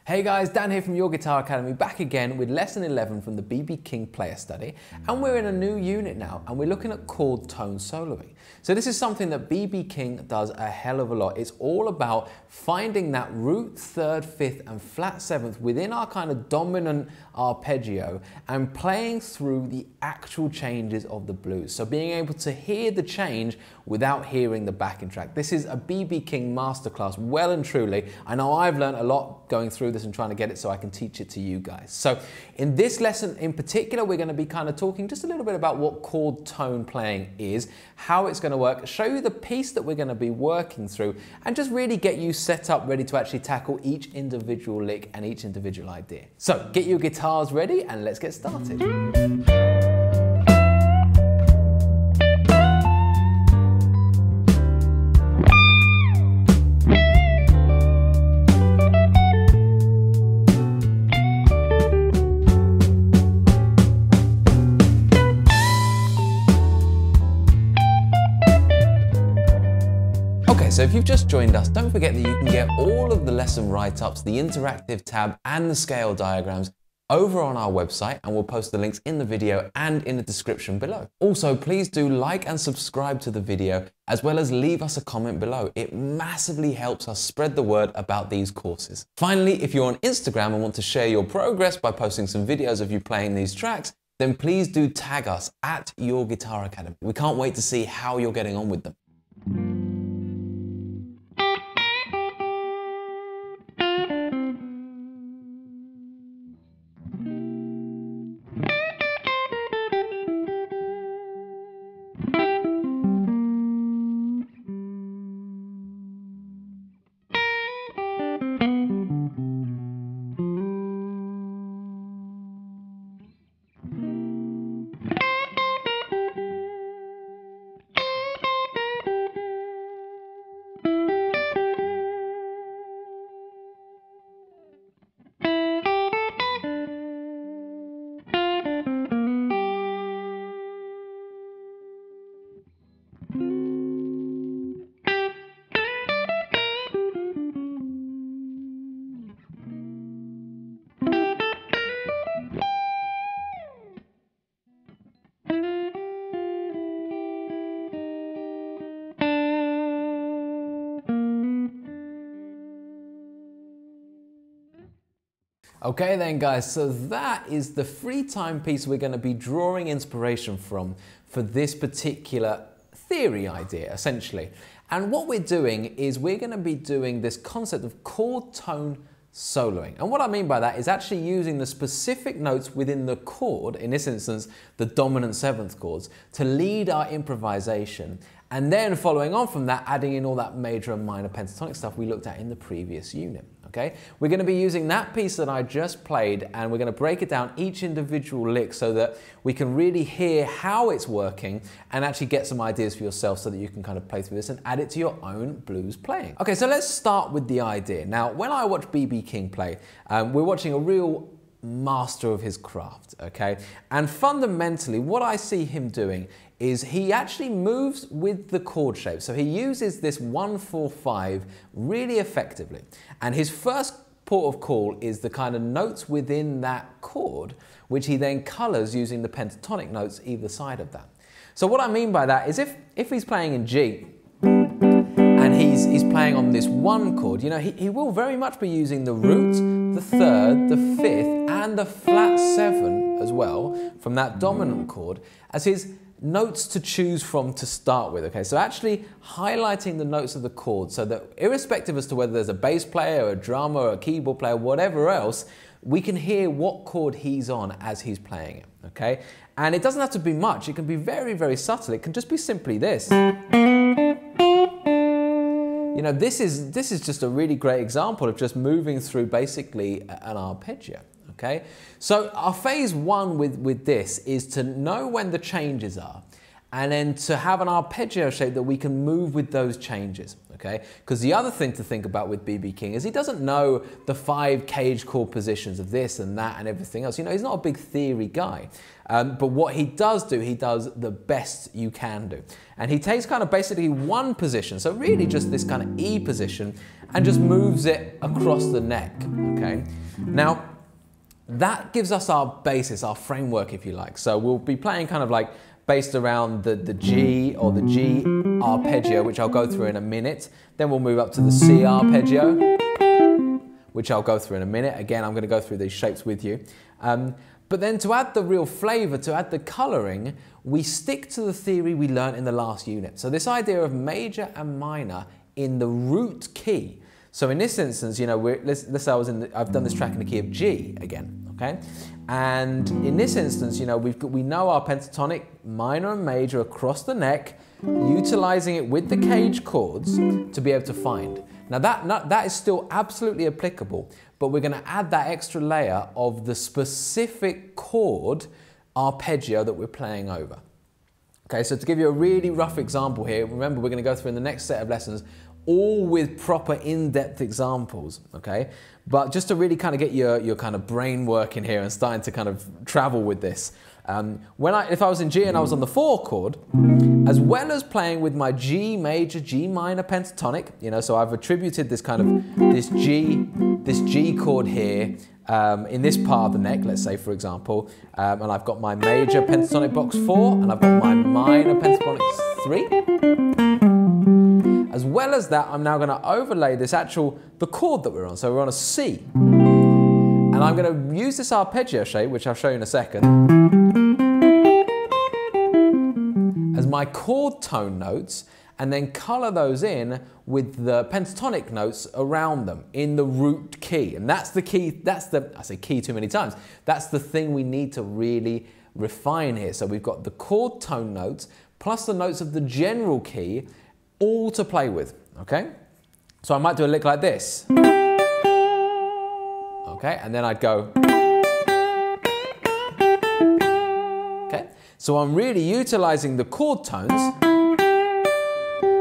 Hey guys, Dan here from Your Guitar Academy, back again with lesson 11 from the B.B.King player study. And we're in a new unit now, and we're looking at chord tone soloing. So this is something that B.B.King does a hell of a lot. It's all about finding that root, third, fifth, and flat seventh within our kind of dominant arpeggio and playing through the actual changes of the blues. So being able to hear the change without hearing the backing track. This is a B.B.King masterclass, well and truly. I know I've learned a lot going through this and trying to get it so I can teach it to you guys. So in this lesson in particular, we're going to be kind of talking just a little bit about what chord tone playing is, how it's going to work, show you the piece that we're going to be working through, and just really get you set up ready to actually tackle each individual lick and each individual idea. So get your guitars ready and let's get started. So if you've just joined us, don't forget that you can get all of the lesson write-ups, the interactive tab and the scale diagrams over on our website, and we'll post the links in the video and in the description below. Also, please do like and subscribe to the video, as well as leave us a comment below. It massively helps us spread the word about these courses. Finally, if you're on Instagram and want to share your progress by posting some videos of you playing these tracks, then please do tag us at Your Guitar Academy. We can't wait to see how you're getting on with them. Okay then guys, so that is the free time piece we're going to be drawing inspiration from for this particular theory idea, essentially. And what we're doing is we're going to be doing this concept of chord tone soloing. And what I mean by that is actually using the specific notes within the chord, in this instance the dominant seventh chords, to lead our improvisation. And then following on from that, adding in all that major and minor pentatonic stuff we looked at in the previous unit. Okay? We're going to be using that piece that I just played, and we're going to break it down each individual lick so that we can really hear how it's working and actually get some ideas for yourself so that you can kind of play through this and add it to your own blues playing. Okay, so let's start with the idea. Now, when I watch B.B.King play, we're watching a real master of his craft, okay? And fundamentally, what I see him doing is he actually moves with the chord shape. So he uses this 1-4-5 really effectively. And his first port of call is the kind of notes within that chord, which he then colors using the pentatonic notes either side of that. So what I mean by that is if he's playing in G, and he's playing on this one chord, you know, he will very much be using the root, the third, the fifth, and the flat seven as well from that dominant chord as his notes to choose from to start with. Okay, so actually highlighting the notes of the chord so that irrespective as to whether there's a bass player or a drummer or a keyboard player, whatever else, we can hear what chord he's on as he's playing it. Okay, and it doesn't have to be much. It can be very, very subtle. It can just be simply this. You know, this is just a really great example of just moving through basically an arpeggio. Okay, so our phase one with this is to know when the changes are, and then to have an arpeggio shape that we can move with those changes. Okay, because the other thing to think about with B.B.King is he doesn't know the 5 cage chord positions of this and that and everything else. You know, he's not a big theory guy. But what he does the best you can do. And he takes kind of basically one position, so really just this kind of E position, and just moves it across the neck, okay? Now, that gives us our basis, our framework, if you like. So we'll be playing kind of like based around the G or the G arpeggio, which I'll go through in a minute. Then we'll move up to the C arpeggio, which I'll go through in a minute. Again, I'm going to go through these shapes with you. But then to add the real flavor, to add the coloring, we stick to the theory we learned in the last unit. So this idea of major and minor in the root key. So in this instance, you know, let's say I've done this track in the key of G again, okay? And in this instance, you know, we know our pentatonic, minor and major across the neck, utilizing it with the cage chords to be able to find. Now that is still absolutely applicable, but we're going to add that extra layer of the specific chord arpeggio that we're playing over. Okay, so to give you a really rough example here, remember we're going to go through in the next set of lessons, all with proper in-depth examples, okay? But just to really kind of get your kind of brain working here and starting to kind of travel with this, if I was in G and I was on the 4 chord, as well as playing with my G major, G minor pentatonic, you know, so I've attributed this kind of, this G chord here in this part of the neck, let's say for example, and I've got my major pentatonic box 4 and I've got my minor pentatonic 3. As well as that, I'm now going to overlay the chord that we're on. So we're on a C. And I'm going to use this arpeggio shape, which I'll show you in a second, as my chord tone notes, and then color those in with the pentatonic notes around them in the root key. And that's the key, I say key too many times, that's the thing we need to really refine here. So we've got the chord tone notes, plus the notes of the general key, all to play with, okay? So I might do a lick like this. Okay, and then I'd go. Okay, so I'm really utilizing the chord tones,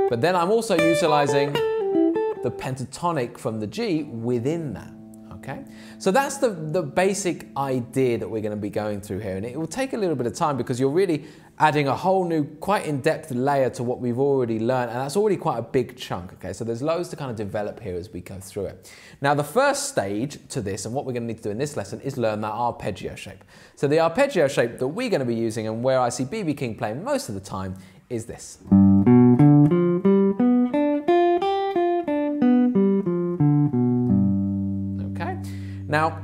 but then I'm also utilizing the pentatonic from the G within that, okay? So that's the basic idea that we're going to be going through here, and it will take a little bit of time because you're really adding a whole new, quite in-depth layer to what we've already learned, and that's already quite a big chunk, okay? So there's loads to kind of develop here as we go through it. Now the first stage to this, and what we're going to need to do in this lesson, is learn that arpeggio shape. So the arpeggio shape that we're going to be using, and where I see B.B.King playing most of the time, is this. Okay? Now,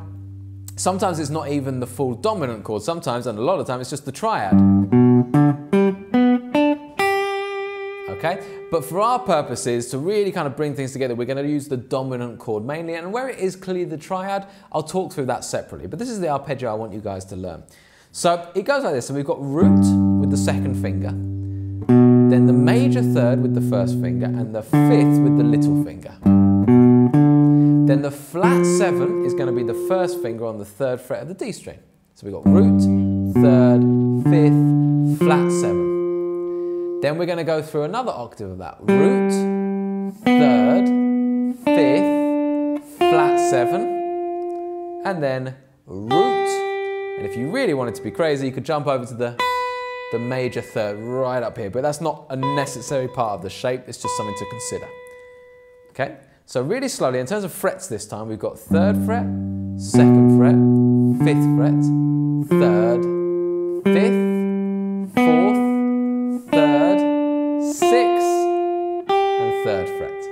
sometimes it's not even the full dominant chord, sometimes, and a lot of the time, it's just the triad. Okay? But for our purposes, to really kind of bring things together, we're going to use the dominant chord mainly, and where it is clearly the triad, I'll talk through that separately. But this is the arpeggio I want you guys to learn. So it goes like this, so we've got root with the second finger, then the major third with the first finger, and the fifth with the little finger. Then the flat 7 is going to be the first finger on the 3rd fret of the D string. So we've got root, 3rd, 5th, flat 7. Then we're going to go through another octave of that. Root, 3rd, 5th, flat 7, and then root. And if you really wanted to be crazy, you could jump over to the major 3rd right up here, but that's not a necessary part of the shape, it's just something to consider. Okay? So really slowly, in terms of frets this time, we've got 3rd fret, 2nd fret, 5th fret, 3rd, 5th, 4th, 3rd, 6th, and 3rd fret.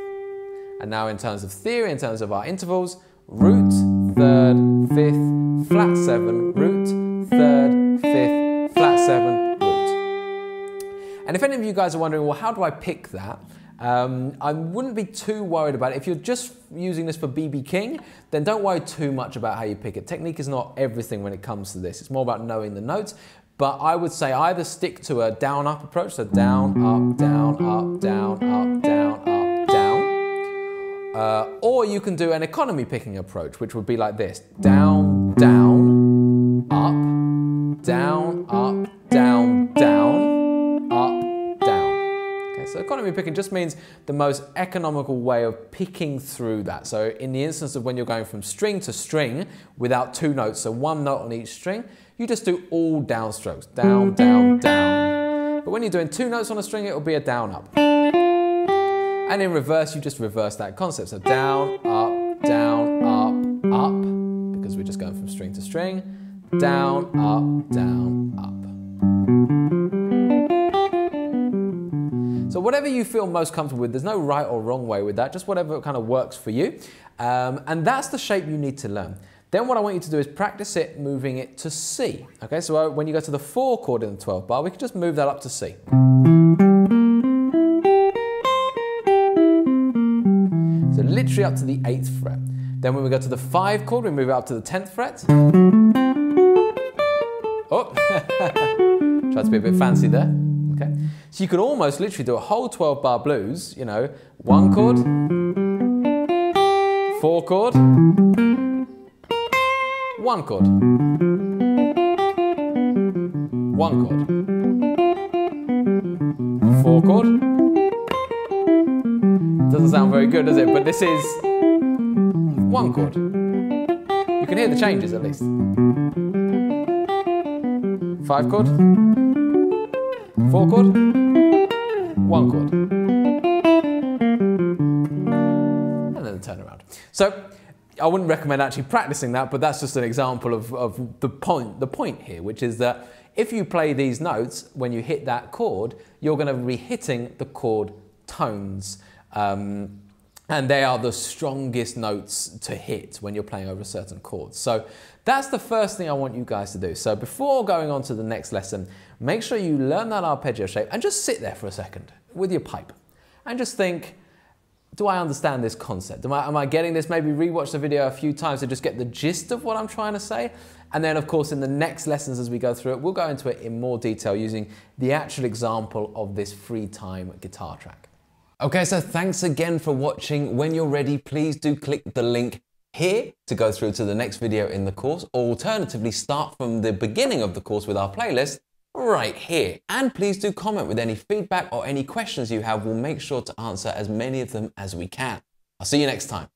And now in terms of theory, in terms of our intervals, root, 3rd, 5th, flat 7, root, 3rd, 5th, flat 7, root. And if any of you guys are wondering, well, how do I pick that? I wouldn't be too worried about it. If you're just using this for B.B.King, then don't worry too much about how you pick it. Technique is not everything when it comes to this. It's more about knowing the notes. But I would say either stick to a down-up approach, so down, up, down, up, down, up, down, up, down. Or you can do an economy picking approach, which would be like this. Down, down, up, down, up, down, down, up, so economy picking just means the most economical way of picking through that. So in the instance of when you're going from string to string without 2 notes, so 1 note on each string, you just do all downstrokes. Down, down, down. But when you're doing 2 notes on a string, it'll be a down up. And And in reverse, you just reverse that concept. So down, up, up, because we're just going from string to string. Down, up. So whatever you feel most comfortable with, there's no right or wrong way with that, just whatever kind of works for you. And that's the shape you need to learn. Then what I want you to do is practice it moving it to C. Okay, so when you go to the 4 chord in the 12 bar, we can just move that up to C. So literally up to the 8th fret. Then when we go to the 5 chord, we move it up to the 10th fret. Oh, tried to be a bit fancy there. Okay, so you could almost literally do a whole 12 bar blues, you know, 1 chord, 4 chord, 1 chord, 1 chord, 4 chord. Doesn't sound very good, does it? But this is 1 chord. You can hear the changes at least. 5 chord, 4 chord, 1 chord. And then the turnaround. So I wouldn't recommend actually practicing that, but that's just an example of the point here, which is that if you play these notes, when you hit that chord, you're going to be hitting the chord tones. And they are the strongest notes to hit when you're playing over certain chords. So that's the first thing I want you guys to do. So before going on to the next lesson, make sure you learn that arpeggio shape and just sit there for a second with your pipe and just think, do I understand this concept? Am I getting this? Maybe rewatch the video a few times to just get the gist of what I'm trying to say. And then of course in the next lessons as we go through it, we'll go into it in more detail using the actual example of this free time guitar track. Okay, so thanks again for watching. When you're ready, please do click the link here to go through to the next video in the course, or alternatively start from the beginning of the course with our playlist right here. And please do comment with any feedback or any questions you have. We'll make sure to answer as many of them as we can. I'll see you next time.